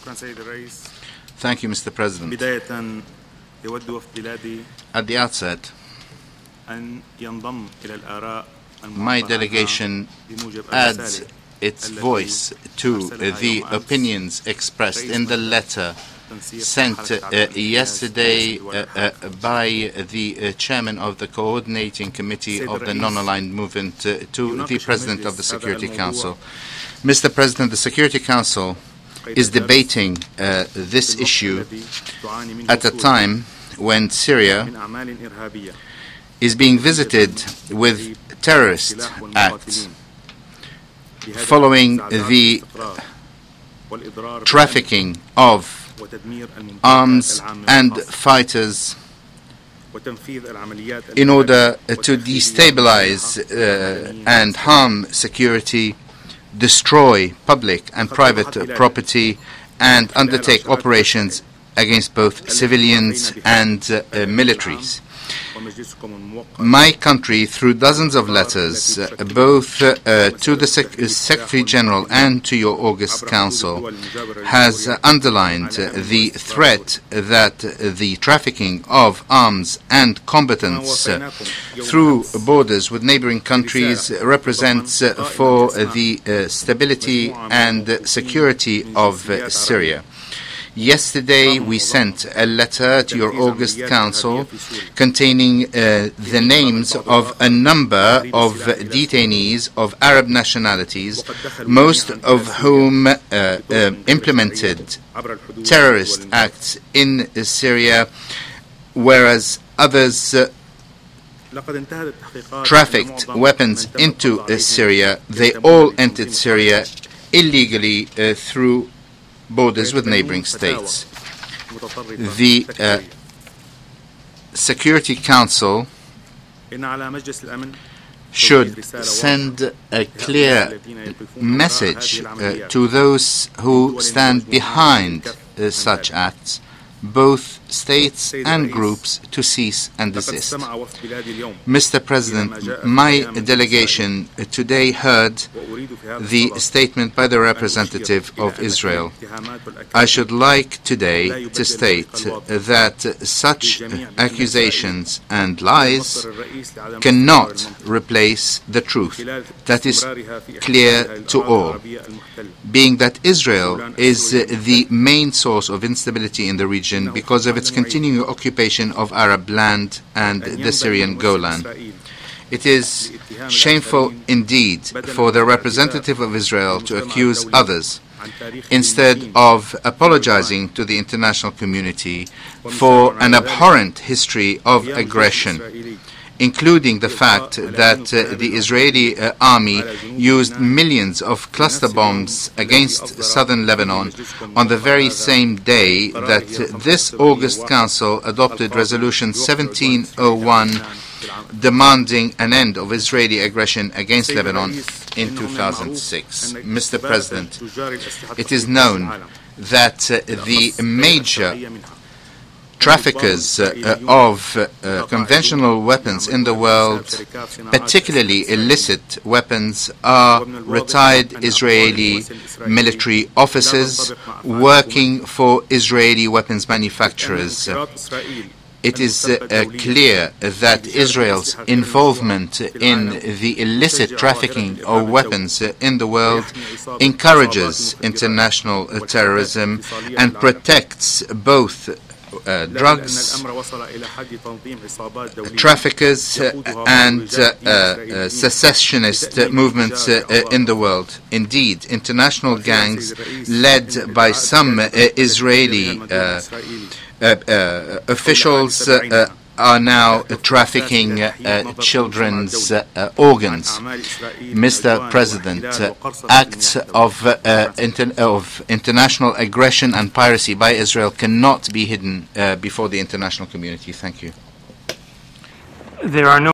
Thank you, Mr. President. At the outset, my delegation adds its voice to the opinions expressed in the letter sent yesterday by the chairman of the coordinating committee of the non-aligned movement to the President of the Security Council. Mr. President, the Security Council is debating this issue at a time when Syria is being visited with terrorist acts following the trafficking of arms and fighters in order to destabilize and harm security, destroy public and private property, and undertake operations against both civilians and militaries. My country, through dozens of letters, both to the Secretary General and to your August Council, has underlined the threat that the trafficking of arms and combatants through borders with neighboring countries represents for the stability and security of Syria. Yesterday, we sent a letter to your August Council containing the names of a number of detainees of Arab nationalities, most of whom implemented terrorist acts in Syria, whereas others trafficked weapons into Syria. They all entered Syria illegally through borders with neighboring states. The Security Council should send a clear message to those who stand behind such acts, both states and groups, to cease and desist. Mr. President, my delegation today heard the statement by the representative of Israel. I should like today to state that such accusations and lies cannot replace the truth that is clear to all, being that Israel is the main source of instability in the region because of its continuing occupation of Arab land and the Syrian Golan. It is shameful indeed for the representative of Israel to accuse others instead of apologizing to the international community for an abhorrent history of aggression, including the fact that the Israeli army used millions of cluster bombs against southern Lebanon on the very same day that this August Council adopted Resolution 1701 demanding an end of Israeli aggression against Lebanon in 2006. Mr. President, it is known that the major traffickers of conventional weapons in the world, particularly illicit weapons, are retired Israeli military officers working for Israeli weapons manufacturers. It is clear that Israel's involvement in the illicit trafficking of weapons in the world encourages international terrorism and protects both drugs, traffickers, and secessionist movements in the world. Indeed, international gangs led by some Israeli officials are now trafficking children's organs. Mr. President, acts of international aggression and piracy by Israel cannot be hidden before the international community. Thank you. There are no